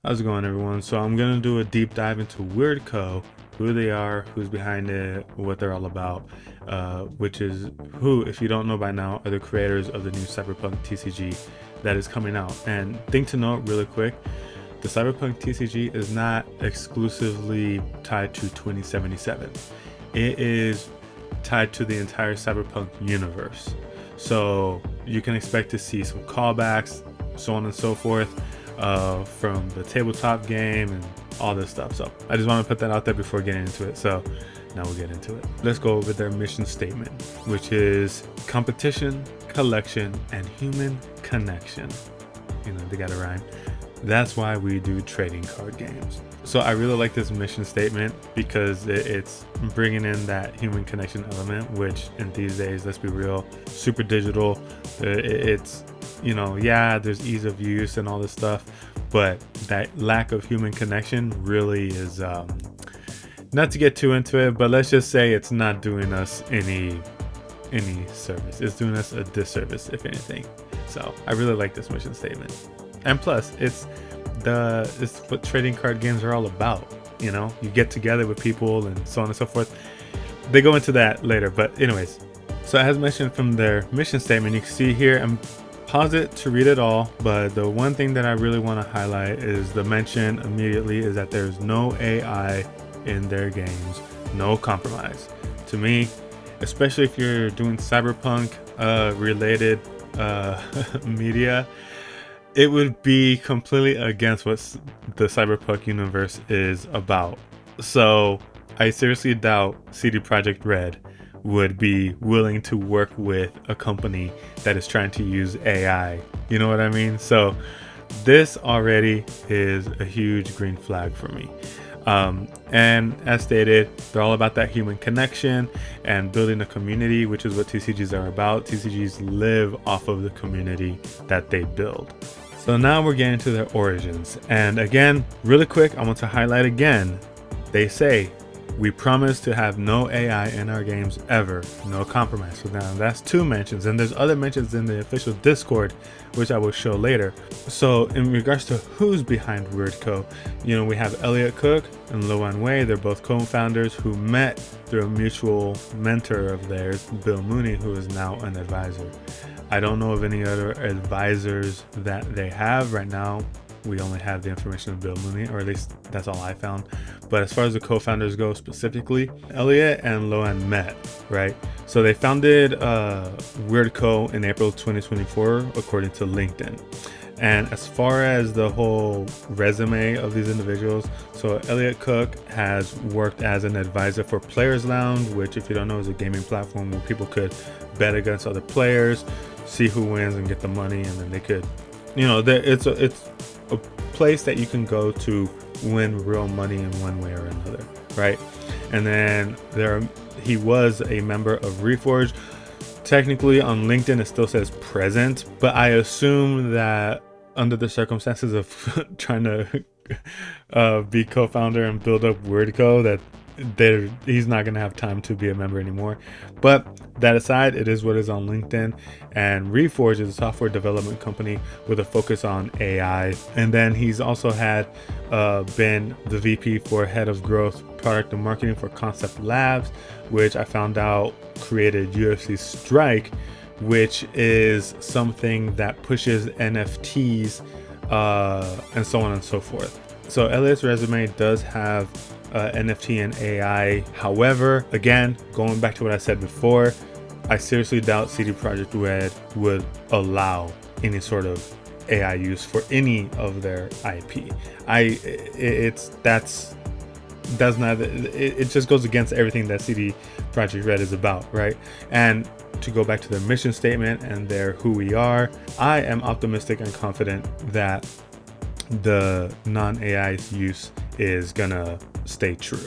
How's it going, everyone? So I'm gonna do a deep dive into WeirdCo, who they are, who's behind it, what they're all about, which is who, if you don't know by now, are the creators of the new Cyberpunk TCG that is coming out. And thing to note really quick, the Cyberpunk TCG is not exclusively tied to 2077. It is tied to the entire Cyberpunk universe. So you can expect to see some callbacks, so on and so forth, from the tabletop game and all this stuff. So I just want to put that out there before getting into it. So now we'll get into it. Let's go over their mission statement, which is competition, collection, and human connection. You know, they got a rhyme. That's why we do trading card games. So I really like this mission statement because it's bringing in that human connection element, which in these days, let's be real, super digital. It's, you know, yeah, there's ease of use and all this stuff, but that lack of human connection really is, not to get too into it, but let's just say it's not doing us any service. It's doing us a disservice, if anything. So I really like this mission statement. And plus, it's what trading card games are all about. You know, you get together with people and so on and so forth. They go into that later, but anyways. So as mentioned from their mission statement, you can see here, and pause it to read it all, but the one thing that I really want to highlight is the mention immediately is that there's no AI in their games, no compromise. To me, especially if you're doing cyberpunk related media, it would be completely against what the Cyberpunk universe is about. So I seriously doubt CD Projekt Red would be willing to work with a company that is trying to use AI. You know what I mean? So this already is a huge green flag for me. And as stated, they're all about that human connection and building a community, which is what TCGs are about. TCGs live off of the community that they build. So now we're getting to their origins. And again, really quick, I want to highlight again, they say, we promise to have no AI in our games ever, no compromise. So now that's 2 mentions, and there's other mentions in the official Discord, which I will show later. So in regards to who's behind WeirdCo, you know, we have Elliot Cook and Luan Wei. They're both co-founders who met through a mutual mentor of theirs, Bill Mooney, who is now an advisor. I don't know of any other advisors that they have right now. We only have the information of Bill Mooney, or at least that's all I found. But as far as the co-founders go specifically, Elliot and Luan met, right? So they founded WeirdCo in April 2024, according to LinkedIn. And as far as the whole resume of these individuals, so Elliot Cook has worked as an advisor for Players Lounge, which, if you don't know, is a gaming platform where people could bet against other players, see who wins and get the money, and then they could, you know, it's a place that you can go to win real money in one way or another, right? And then he was a member of Reforge. Technically on LinkedIn it still says present, but I assume that under the circumstances of trying to be co-founder and build up WeirdCo, that he's not going to have time to be a member anymore. But that aside, it is what is on LinkedIn. And Reforge is a software development company with a focus on AI. And then he's also had been the VP for head of growth, product and marketing for Concept Labs, which I found out created UFC Strike, which is something that pushes NFTs and so on and so forth. So Elliot's resume does have NFT and AI. However, again, going back to what I said before, I seriously doubt CD Projekt Red would allow any sort of AI use for any of their IP. It just goes against everything that CD Projekt Red is about, right? And to go back to their mission statement and their who we are, I am optimistic and confident that the non-AI use is gonna stay true,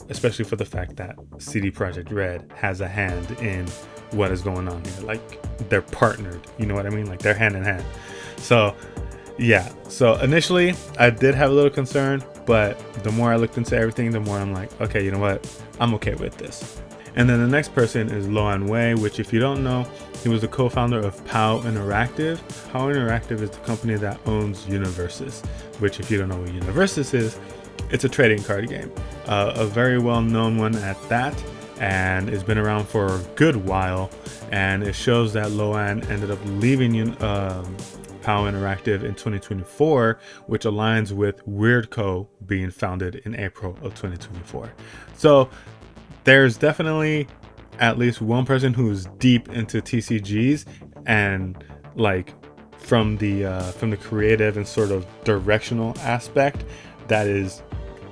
especially for the fact that CD Projekt Red has a hand in what is going on here. Like, they're partnered, you know what I mean? Like, they're hand in hand. So yeah, so initially I did have a little concern, but the more I looked into everything, the more I'm like, okay, you know what, I'm okay with this. And then the next person is Loan Wei, which if you don't know, he was the co-founder of POW Interactive. POW Interactive is the company that owns Universes, which if you don't know what Universes is, it's a trading card game, a very well-known one at that, and it's been around for a good while. And it shows that Loan ended up leaving POW Interactive in 2024, which aligns with WeirdCo being founded in April of 2024. So there's definitely at least one person who's deep into TCGs and like from the creative and sort of directional aspect that is,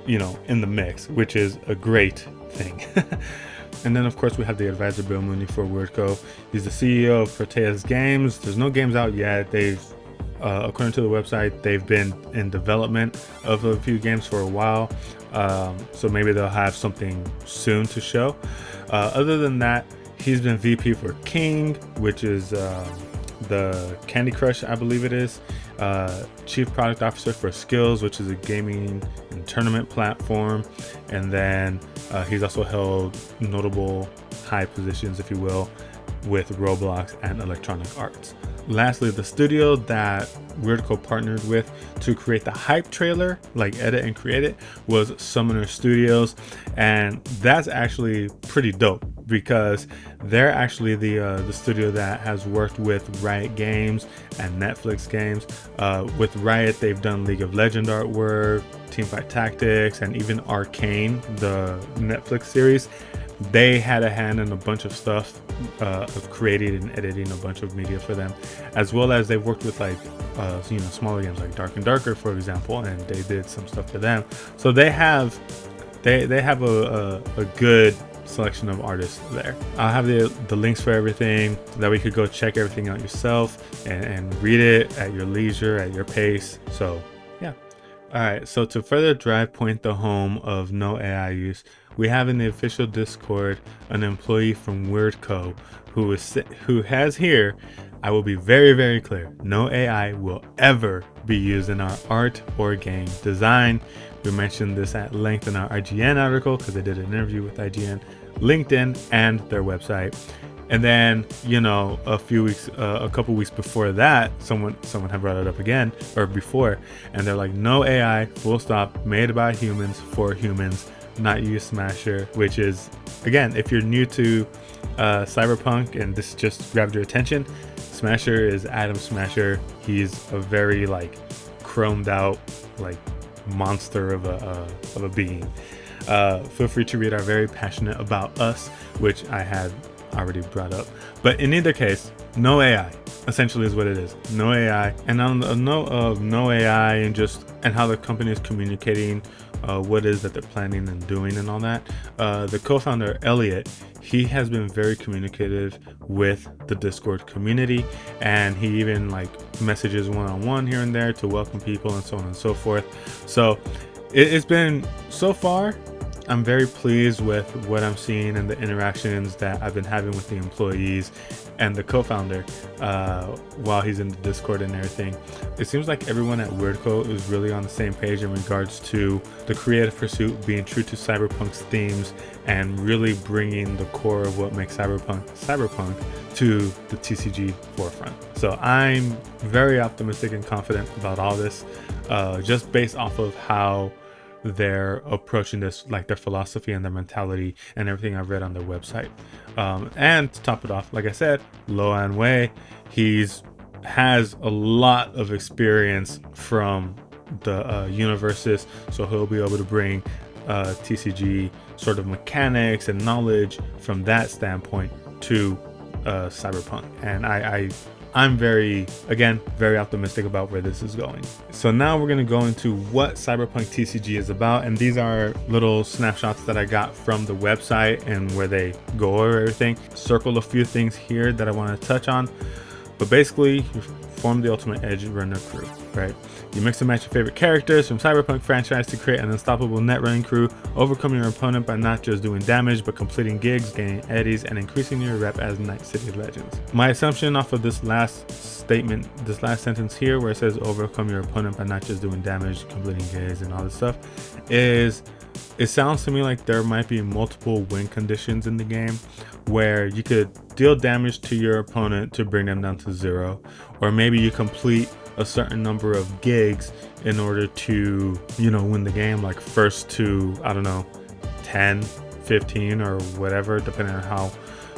you know, in the mix, which is a great thing. And then of course we have the advisor Bill Mooney for WeirdCo. He's the CEO of Proteus Games. There's no games out yet. They've according to the website, they've been in development of a few games for a while, so maybe they'll have something soon to show. Other than that, he's been VP for King, which is the Candy Crush, I believe it is, Chief Product Officer for Skills, which is a gaming and tournament platform, and then he's also held notable high positions, if you will, with Roblox and Electronic Arts. Lastly, the studio that WeirdCo partnered with to create the hype trailer, like edit and create it, was Summoner Studios, and that's actually pretty dope because they're actually the studio that has worked with Riot Games and Netflix games. With Riot, they've done League of Legends artwork, Teamfight Tactics, and even Arcane, the Netflix series. They had a hand in a bunch of stuff, of creating and editing a bunch of media for them, as well as they've worked with like you know, smaller games like Dark and Darker, for example, and they did some stuff for them. So they have a good selection of artists there. I'll have the links for everything so that we could go check everything out yourself and read it at your leisure, at your pace. So yeah. All right, so to further drive point the home of no AI use, we have in the official Discord an employee from WeirdCo who has here, I will be very, very clear, no AI will ever be used in our art or game design. We mentioned this at length in our IGN article because I did an interview with IGN, LinkedIn, and their website. And then, you know, a couple weeks before that, someone had brought it up again, or before, and they're like, no AI, full stop, made by humans for humans, not use Smasher, which is, again, if you're new to Cyberpunk and this just grabbed your attention, Smasher is Adam Smasher. He's a very like chromed out like monster of a being. Feel free to read our very passionate about us, which I had already brought up. But in either case, no AI essentially is what it is. No AI. And on the note of no AI and how the company is communicating what is that they're planning and doing and all that, the co-founder Elliot, he has been very communicative with the Discord community, and he even like messages one-on-one here and there to welcome people and so on and so forth. So it's been, so far, I'm very pleased with what I'm seeing and the interactions that I've been having with the employees and the co-founder while he's in the Discord and everything. It seems like everyone at WeirdCo is really on the same page in regards to the creative pursuit, being true to Cyberpunk's themes and really bringing the core of what makes Cyberpunk to the TCG forefront. So I'm very optimistic and confident about all this, just based off of how they're approaching this, like their philosophy and their mentality and everything I've read on their website. And to top it off, like I said, Loan Wei, has a lot of experience from the universes, so he'll be able to bring TCG sort of mechanics and knowledge from that standpoint to Cyberpunk, and I'm very optimistic about where this is going. So now we're going to go into what Cyberpunk TCG is about, and these are little snapshots that I got from the website and where they go over everything. Circle a few things here that I want to touch on, but basically you form the ultimate edge runner crew. right? You mix and match your favorite characters from Cyberpunk franchise to create an unstoppable net running crew, overcome your opponent by not just doing damage, but completing gigs, gaining eddies, and increasing your rep as Night City Legends. My assumption off of this last statement, this last sentence here, where it says overcome your opponent by not just doing damage, completing gigs, and all this stuff, is it sounds to me like there might be multiple win conditions in the game where you could deal damage to your opponent to bring them down to 0, or maybe you complete a certain number of gigs in order to, you know, win the game, like first to, I don't know, 10, 15 or whatever, depending on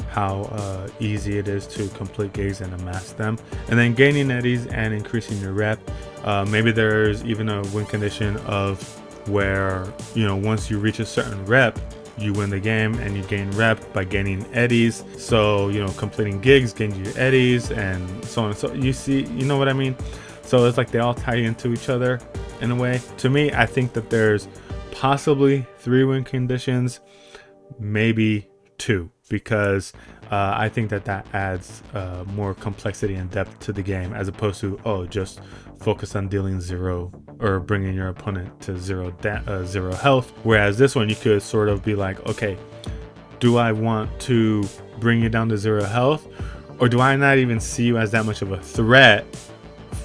how easy it is to complete gigs and amass them, and then gaining eddies and increasing your rep. Maybe there's even a win condition of where, you know, once you reach a certain rep, you win the game and you gain rep by gaining eddies. So, you know, completing gigs gains you eddies and so on. So you see, you know what I mean? So it's like they all tie into each other in a way. To me, I think that there's possibly 3 win conditions, maybe 2, because I think that adds more complexity and depth to the game, as opposed to, just focus on dealing 0 or bringing your opponent to 0 health. Whereas this one, you could sort of be like, okay, do I want to bring you down to 0 health, or do I not even see you as that much of a threat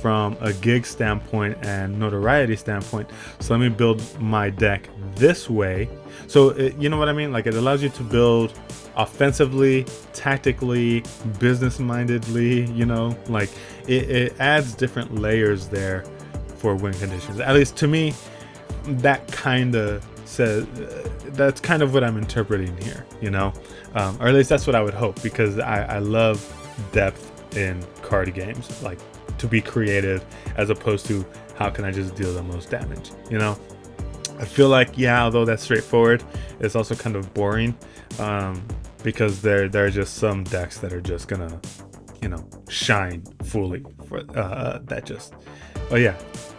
from a gig standpoint and notoriety standpoint? So let me build my deck this way. So you know what I mean? Like, it allows you to build offensively, tactically, business mindedly, you know, like it adds different layers there for win conditions. At least to me, that kind of says, that's kind of what I'm interpreting here, you know, or at least that's what I would hope, because I love depth in card games, like to be creative as opposed to how can I just deal the most damage, you know. I feel like, yeah, although that's straightforward, it's also kind of boring, because there are just some decks that are just gonna, you know, shine fully for that just, oh yeah,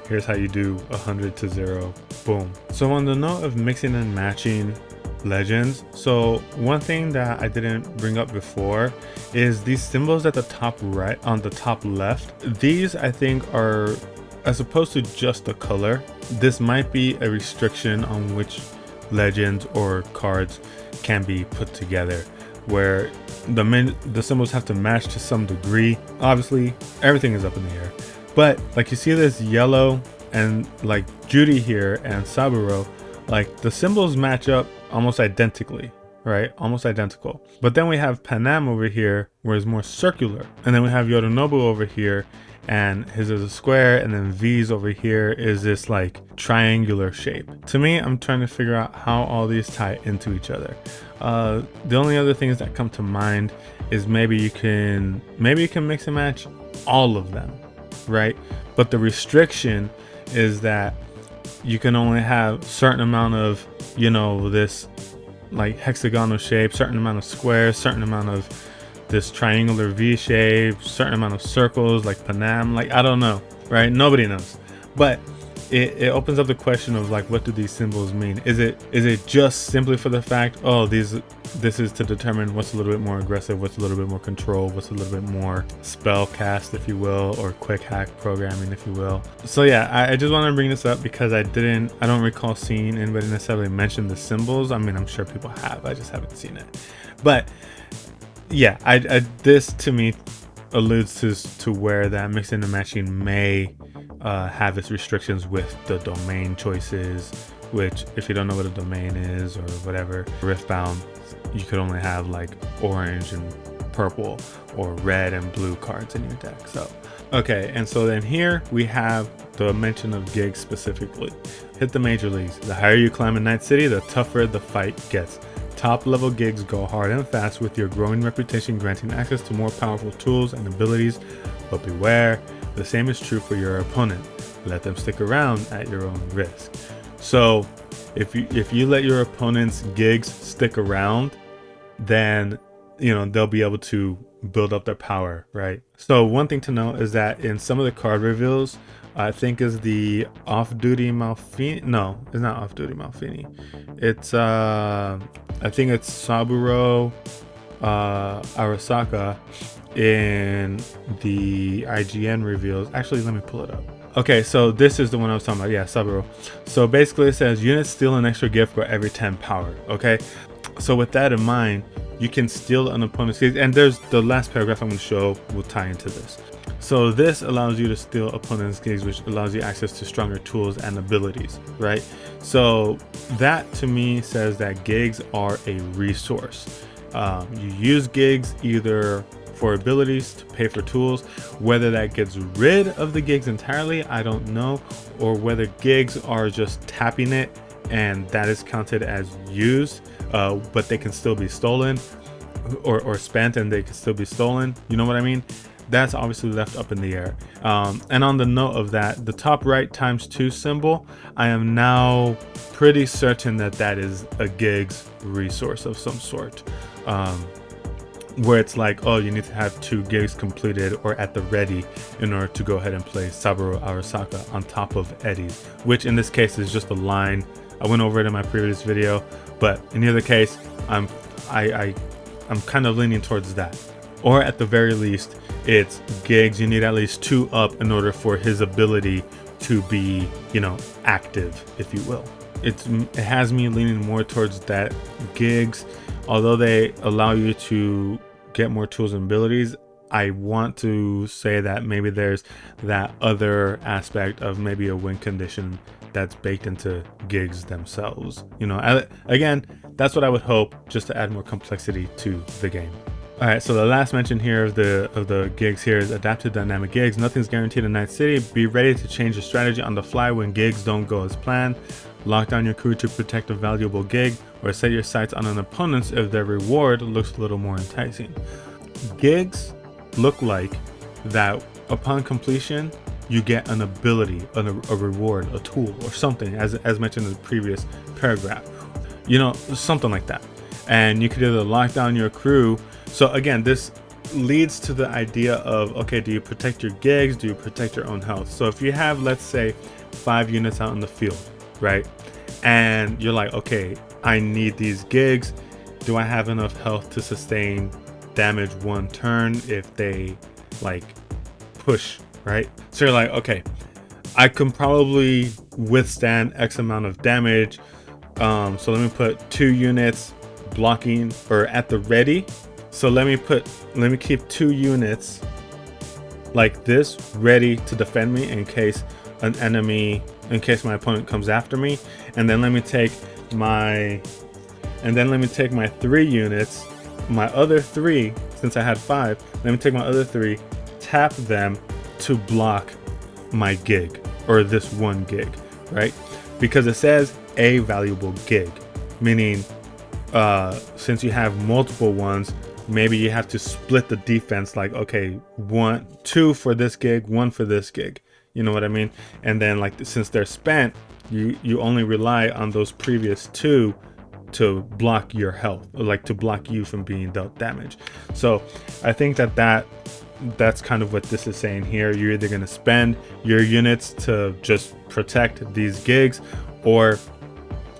here's how you do 100 to 0, boom. So on the note of mixing and matching legends, so one thing that I didn't bring up before is these symbols at the top right, on the top left. These, I think, are, as opposed to just the color, this might be a restriction on which legends or cards can be put together, where the symbols have to match to some degree. Obviously, everything is up in the air, but like you see this yellow and like Judy here and Saburo, like the symbols match up almost identically, right? Almost identical. But then we have Panam over here, where it's more circular, and then we have Yorinobu over here, and his is a square, and then V's over here is this like triangular shape. To me, I'm trying to figure out how all these tie into each other. The only other things that come to mind is maybe you can mix and match all of them, right? But the restriction is that you can only have certain amount of, you know, this like hexagonal shape, certain amount of squares, certain amount of this triangular V shape, certain amount of circles like Panam, like I don't know, right? Nobody knows. But it opens up the question of like, what do these symbols mean? Is it just simply for the fact, this is to determine what's a little bit more aggressive, what's a little bit more control, what's a little bit more spell cast, if you will, or quick hack programming, if you will. So yeah, I just want to bring this up because I don't recall seeing anybody necessarily mention the symbols. I mean, I'm sure people have, I just haven't seen it. But yeah, this to me alludes to where that mixing and matching may have its restrictions with the domain choices, which if you don't know what a domain is or whatever, Riftbound, you could only have like orange and purple or red and blue cards in your deck. So okay, and so then here we have the mention of gigs specifically. Hit the major leagues. The higher you climb in Night City, the tougher the fight gets. Top level gigs go hard and fast, with your growing reputation granting access to more powerful tools and abilities, but beware, the same is true for your opponent. Let them stick around at your own risk. So if you let your opponent's gigs stick around, then you know they'll be able to build up their power, right? So one thing to note is that in some of the card reveals, I think is the off-duty Malfini. No, it's not off-duty Malfini. It's I think it's Saburo Arasaka in the IGN reveals. Actually, let me pull it up. Okay, so this is the one I was talking about. Yeah, Saburo. So basically it says units steal an extra gift for every 10 power. Okay, so with that in mind, you can steal an opponent's gigs, and there's the last paragraph I'm going to show will tie into this. So this allows you to steal opponent's gigs, which allows you access to stronger tools and abilities, right? So that to me says that gigs are a resource. You use gigs either for abilities to pay for tools. Whether that gets rid of the gigs entirely, I don't know, or whether gigs are just tapping it and that is counted as used, but they can still be stolen, or spent and they can still be stolen. You know what I mean? That's obviously left up in the air. And on the note of that, the top right ×2 symbol, I am now pretty certain that that is a gigs resource of some sort. Where it's like, oh, you need to have 2 gigs completed or at the ready in order to go ahead and play Saburo Arasaka on top of Eddie's, which in this case is just a line. I went over it in my previous video, but in either case, I'm kind of leaning towards that. Or at the very least, it's gigs. You need at least 2 up in order for his ability to be, you know, active, if you will. It has me leaning more towards that gigs. Although they allow you to get more tools and abilities, I want to say that maybe there's that other aspect of maybe a win condition that's baked into gigs themselves. You know, again, that's what I would hope, just to add more complexity to the game. All right, so the last mention here of the gigs here is adaptive dynamic gigs. Nothing's guaranteed in Night City. Be ready to change your strategy on the fly when gigs don't go as planned. Lock down your crew to protect a valuable gig, or set your sights on an opponent if their reward looks a little more enticing. Gigs look like that upon completion, you get an ability, a reward, a tool, or something, as mentioned in the previous paragraph. You know, something like that. And you could either lock down your crew. So again, this leads to the idea of, okay, do you protect your gigs? Do you protect your own health? So if you have, let's say, 5 units out in the field, right? And you're like, okay, I need these gigs. Do I have enough health to sustain damage 1 turn if they like push, right? So you're like, okay, I can probably withstand X amount of damage. So let me put 2 units blocking or at the ready. So let me keep 2 units like this ready to defend me in case my opponent comes after me. And then let me take my 3 units, my other 3, since I had 5, let me take my other 3, tap them to block my gig, or this 1 gig, right? Because it says a valuable gig, meaning since you have multiple ones, maybe you have to split the defense, like, okay, 2 for this gig, 1 for this gig. You know what I mean? And then, like, since they're spent, you only rely on those previous 2 to block your health, or like to block you from being dealt damage. So I think that's kind of what this is saying here. You're either going to spend your units to just protect these gigs, or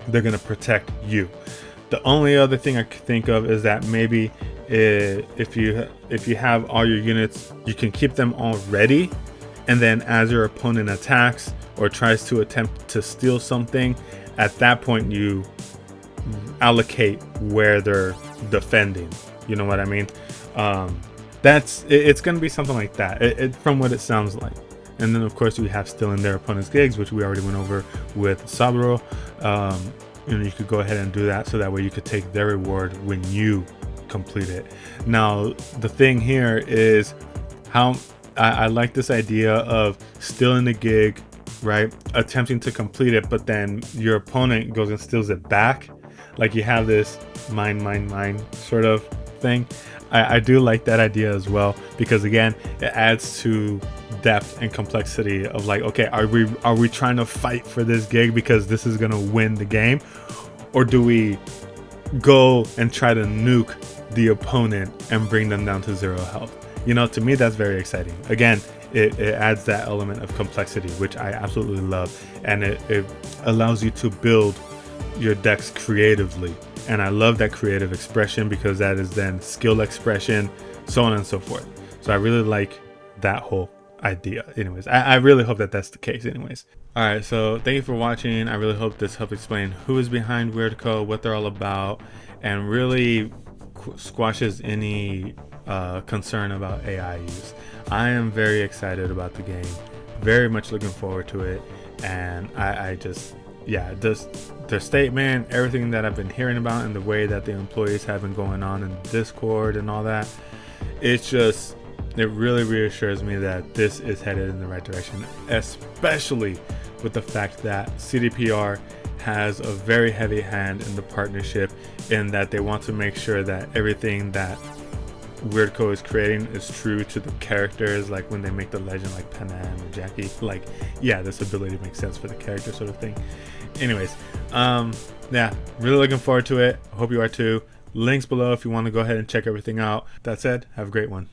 they're going to protect you. The only other thing I could think of is that maybe if you have all your units, you can keep them all ready, and then as your opponent attacks or tries to attempt to steal something, at that point you allocate where they're defending. You know what I mean? It's going to be something like that, from what it sounds like. And then of course we have still in their opponent's gigs, which we already went over with Saburo. You could go ahead and do that, so that way you could take their reward when you complete it. Now the thing here is how I like this idea of stealing the gig, right? Attempting to complete it, but then your opponent goes and steals it back. Like you have this mine sort of thing. I do like that idea as well, because again, it adds to depth and complexity of like, okay, are we trying to fight for this gig because this is gonna win the game, or do we go and try to nuke the opponent and bring them down to 0 health? You know, to me that's very exciting. Again, it adds that element of complexity, which I absolutely love, and it allows you to build your decks creatively. And I love that creative expression, because that is then skill expression, so on and so forth. So I really like that whole idea. Anyways, I really hope that that's the case. Anyways, all right. So thank you for watching. I really hope this helped explain who is behind WeirdCo, what they're all about, and really squashes any concern about AI use. I am very excited about the game, very much looking forward to it, and I just, yeah, just their statement, everything that I've been hearing about, and the way that the employees have been going on in Discord and all that, it's just, it really reassures me that this is headed in the right direction, especially with the fact that CDPR has a very heavy hand in the partnership, in that they want to make sure that everything that WeirdCo is creating is true to the characters, like when they make the legend like Panam or Jackie, like, yeah, this ability makes sense for the character sort of thing. Anyways, yeah, really looking forward to it. I hope you are too. Links below if you want to go ahead and check everything out. That said, have a great one.